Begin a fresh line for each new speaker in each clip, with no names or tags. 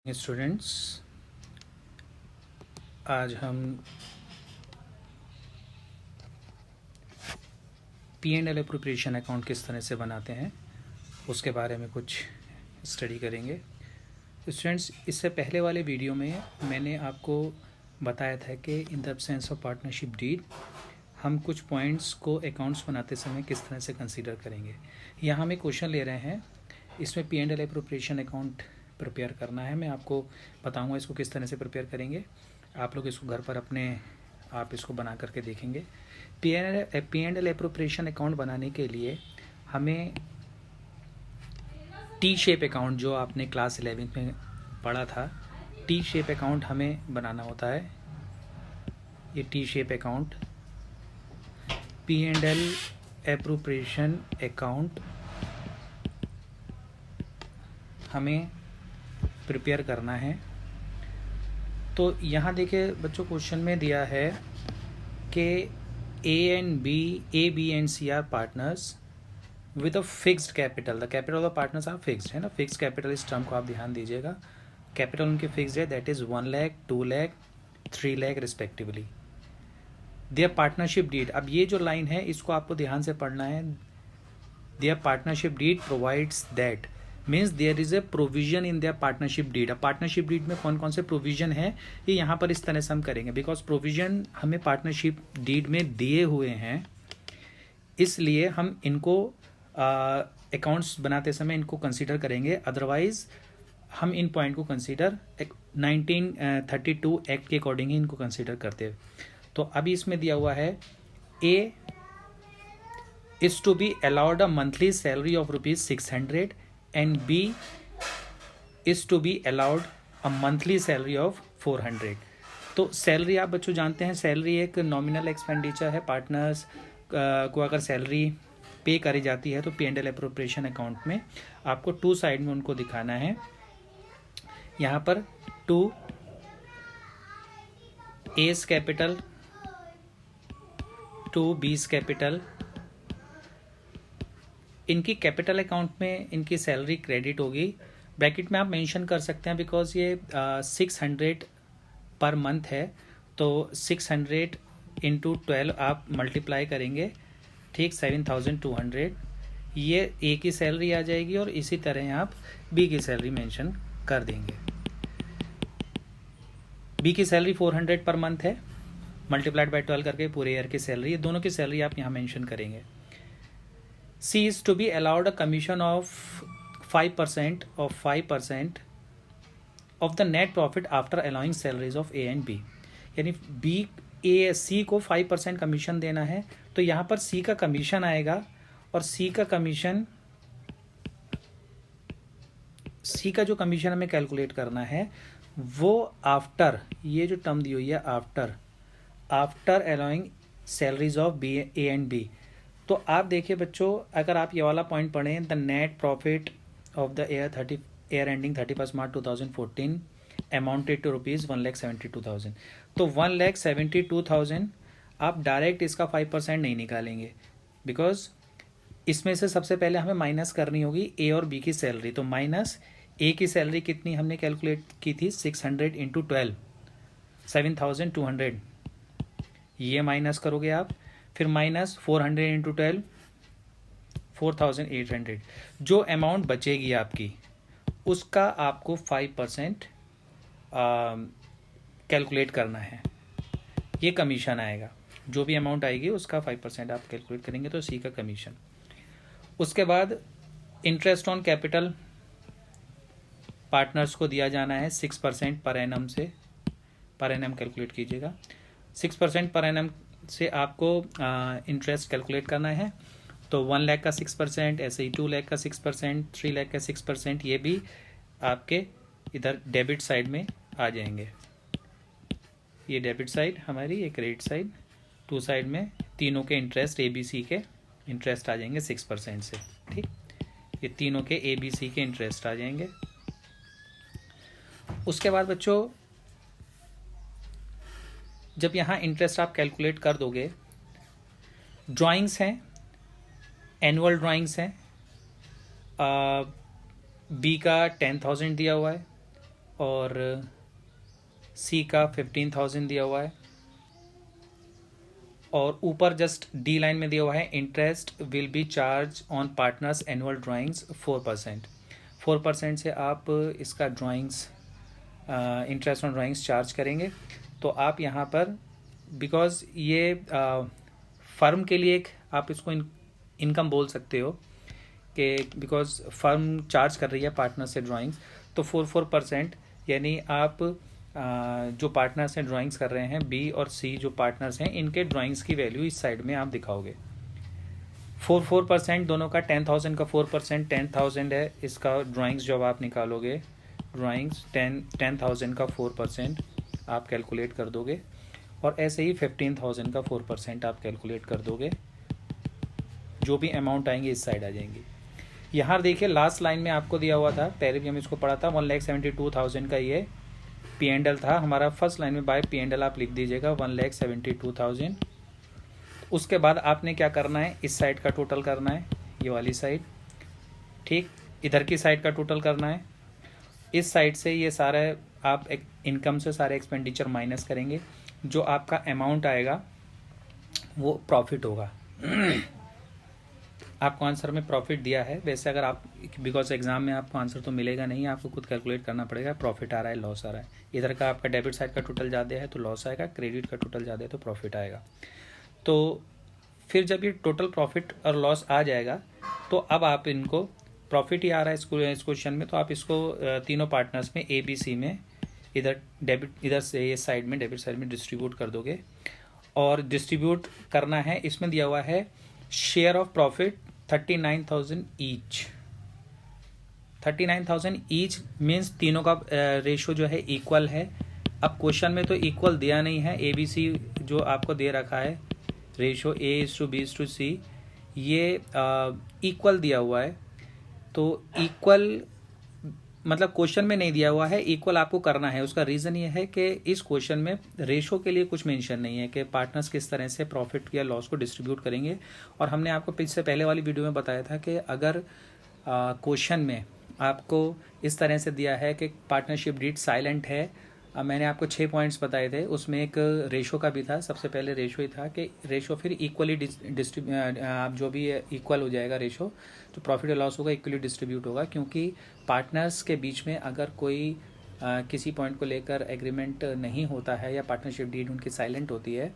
Students, आज हम P&L appropriation account किस तरह से बनाते हैं उसके बारे में कुछ स्टडी करेंगे। स्टूडेंट्स, इससे पहले वाले वीडियो में मैंने आपको बताया था कि in the absence of partnership deed हम कुछ पॉइंट्स को अकाउंट्स बनाते समय किस तरह से कंसीडर करेंगे। यहाँ हम एक क्वेश्चन ले रहे हैं, इसमें P&L अप्रोप्रिएशन अकाउंट प्रिपेयर करना है। मैं आपको बताऊंगा इसको किस तरह से प्रिपेयर करेंगे। आप लोग इसको घर पर आप इसको बना करके देखेंगे। P&L अप्रोप्रिएशन अकाउंट बनाने के लिए हमें टी शेप अकाउंट, जो आपने क्लास 11th में पढ़ा था, टी शेप अकाउंट हमें बनाना होता है। ये T shape account P&L appropriation account हमें प्रिपेयर करना है। तो यहाँ देखिए बच्चों, क्वेश्चन में दिया है कि A, B and C are partners with a fixed capital. The capital of the partners are fixed, है ना। फिक्स्ड कैपिटल, इस टर्म को आप ध्यान दीजिएगा। कैपिटल उनकी फिक्स्ड है, that is 1 lakh, 2 lakh, 3 lakh respectively. Their partnership deed, अब ये जो लाइन है इसको आपको ध्यान से पढ़ना है। Their partnership deed provides that, means there is a provision in their partnership deed. अब पार्टनरशिप डीड में कौन कौन से प्रोविजन है ये यहाँ पर इस तरह से हम करेंगे, बिकॉज प्रोविजन हमें पार्टनरशिप डीड में दिए हुए हैं, इसलिए हम इनको अकाउंट्स बनाते समय इनको कंसीडर करेंगे। अदरवाइज हम इन पॉइंट को कंसीडर 1932 एक्ट के अकॉर्डिंग ही इनको कंसीडर करते हैं। तो अभी इसमें दिया हुआ है A is to be allowed a monthly salary of ₹600 and B is to be allowed a monthly salary of 400। तो सैलरी आप बच्चों जानते हैं, सैलरी एक नॉमिनल एक्सपेंडिचर है। पार्टनर्स को अगर सैलरी पे करी जाती है तो P&L अप्रोप्रिएशन अकाउंट में आपको 2 साइड में उनको दिखाना है। यहाँ पर 2 A's कैपिटल, 2 B's कैपिटल। इनकी कैपिटल अकाउंट में इनकी सैलरी क्रेडिट होगी। ब्रैकेट में आप मेंशन कर सकते हैं, बिकॉज ये 600 पर मंथ है, तो 600 इंटू 12 आप मल्टीप्लाई करेंगे, ठीक, 7200। ये ए की सैलरी आ जाएगी और इसी तरह आप बी की सैलरी मेंशन कर देंगे। बी की सैलरी 400 पर मंथ है, मल्टीप्लाइड बाय 12 करके पूरे ईयर की सैलरी, ये दोनों की सैलरी आप यहाँ मेंशन करेंगे। C is to be allowed a commission of 5% of the net profit after allowing salaries of A and B। यानी C को 5% कमीशन देना है, तो यहाँ पर C का कमीशन आएगा और C का जो कमीशन हमें कैलकुलेट करना है वो आफ्टर, ये जो टर्म दी हुई है after allowing salaries of A and B। तो आप देखिए बच्चों, अगर आप ये वाला पॉइंट पढ़ें, the net profit of the year ending 31 March 2014 amounted to ₹1,72,000। तो 1,72,000 आप डायरेक्ट इसका 5% नहीं निकालेंगे, बिकॉज इसमें से सबसे पहले हमें माइनस करनी होगी ए और बी की सैलरी। तो माइनस ए की सैलरी कितनी हमने कैलकुलेट की थी, 600 इंटू 12, 7,200, ये माइनस करोगे आप। फिर माइनस 400 इंटू 12, 4,800। जो अमाउंट बचेगी आपकी उसका आपको 5% कैलकुलेट करना है, ये कमीशन आएगा। जो भी अमाउंट आएगी उसका 5% आप कैलकुलेट करेंगे, तो सी का कमीशन। उसके बाद इंटरेस्ट ऑन कैपिटल पार्टनर्स को दिया जाना है 6% पर एनम से, पर एनम कैलकुलेट कीजिएगा। 6% पर एनम से आपको इंटरेस्ट कैलकुलेट करना है। तो 1 लाख का 6%, ऐसे ही 2 लाख का 6%, 3 लाख का 6%, ये भी आपके इधर डेबिट साइड में आ जाएंगे। ये डेबिट साइड हमारी, ये क्रेडिट साइड, 2 साइड में तीनों के इंटरेस्ट ABC के इंटरेस्ट आ जाएंगे 6% से, ठीक। ये तीनों के ABC के इंटरेस्ट आ जाएंगे। उसके बाद बच्चों, जब यहाँ इंटरेस्ट आप कैलकुलेट कर दोगे, ड्राइंग्स हैं, एनुअल ड्राइंग्स हैं। बी का 10,000 दिया हुआ है, और सी का 15,000 दिया हुआ है, और ऊपर जस्ट डी लाइन में दिया हुआ है interest will be charge on partners annual drawings 4%। 4% से आप इसका drawings interest on drawings charge करेंगे। तो आप यहाँ पर बिकॉज ये फर्म के लिए एक आप इसको इनकम बोल सकते हो कि बिकॉज फर्म चार्ज कर रही है पार्टनर से ड्राइंग्स, तो 4% यानी आप जो पार्टनर्स हैं ड्राइंग्स कर रहे हैं, बी और सी जो पार्टनर्स हैं, इनके ड्राइंग्स की वैल्यू इस साइड में आप दिखाओगे। 4% दोनों का 10,000 का 4% 10,000 है। इसका ड्राइंग्स जब आप निकालोगे, ड्राइंग्स 10,000 का 4% आप कैलकुलेट कर दोगे, और ऐसे ही 15,000 का 4% आप कैलकुलेट कर दोगे। जो भी अमाउंट आएंगे इस साइड आ जाएंगे। यहाँ देखिए लास्ट लाइन में आपको दिया हुआ था, पहले भी हम इसको पढ़ा था, 1,72,000 का ये P&L था हमारा। फर्स्ट लाइन में बाय P&L आप लिख दीजिएगा 1,72,000। उसके बाद आपने क्या करना है, इस साइड का टोटल करना है, ये वाली साइड, ठीक, इधर की साइड का टोटल करना है। इस साइड से ये सारे आप इनकम से सारे एक्सपेंडिचर माइनस करेंगे, जो आपका अमाउंट आएगा वो प्रॉफिट होगा। आपको आंसर में प्रॉफिट दिया है, वैसे अगर आप बिकॉज एग्जाम में आपको आंसर तो मिलेगा नहीं, आपको खुद कैलकुलेट करना पड़ेगा प्रॉफिट आ रहा है लॉस आ रहा है। इधर का आपका डेबिट साइड का टोटल ज़्यादा है तो लॉस आएगा, क्रेडिट का टोटल ज़्यादा है तो प्रॉफिट आएगा। तो फिर जब ये टोटल प्रॉफिट और लॉस आ जाएगा तो अब आप इनको, प्रॉफिट ही आ रहा है इस क्वेश्चन में, तो आप इसको तीनों पार्टनर्स में ए बी सी में इधर डेबिट, इधर से ये साइड में डेबिट साइड में डिस्ट्रीब्यूट कर दोगे। और डिस्ट्रीब्यूट करना है, इसमें दिया हुआ है share of profit 39,000 each. 39,000 each means तीनों का रेशो जो है इक्वल है। अब क्वेश्चन में तो इक्वल दिया नहीं है, ए बी सी जो आपको दे रखा है रेशो A/B/C, ये इक्वल दिया हुआ है। तो इक्वल मतलब क्वेश्चन में नहीं दिया हुआ है, इक्वल आपको करना है। उसका रीज़न ये है कि इस क्वेश्चन में रेशो के लिए कुछ मेंशन नहीं है कि पार्टनर्स किस तरह से प्रॉफिट या लॉस को डिस्ट्रीब्यूट करेंगे। और हमने आपको इससे पहले वाली वीडियो में बताया था कि अगर क्वेश्चन में आपको इस तरह से दिया है कि पार्टनरशिप डीड साइलेंट है, मैंने आपको 6 पॉइंट्स बताए थे, उसमें एक रेशो का भी था। सबसे पहले रेशो ही था कि रेशो फिर इक्वली आप जो भी इक्वल हो जाएगा रेशो, तो प्रॉफिट और लॉस होगा इक्वली डिस्ट्रीब्यूट होगा। क्योंकि पार्टनर्स के बीच में अगर कोई किसी पॉइंट को लेकर एग्रीमेंट नहीं होता है या पार्टनरशिप डीड उनकी साइलेंट होती है,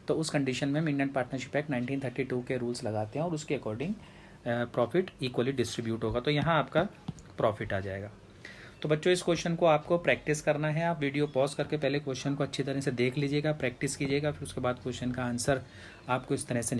तो उस कंडीशन में इंडियन पार्टनरशिप एक्ट 1932 के रूल्स लगाते हैं और उसके अकॉर्डिंग प्रॉफिट इक्वली डिस्ट्रीब्यूट होगा। तो यहाँ आपका प्रॉफिट आ जाएगा। तो बच्चों इस क्वेश्चन को आपको प्रैक्टिस करना है। आप वीडियो पॉज करके पहले क्वेश्चन को अच्छी तरह से देख लीजिएगा, प्रैक्टिस कीजिएगा, फिर उसके बाद क्वेश्चन का आंसर आपको इस तरह से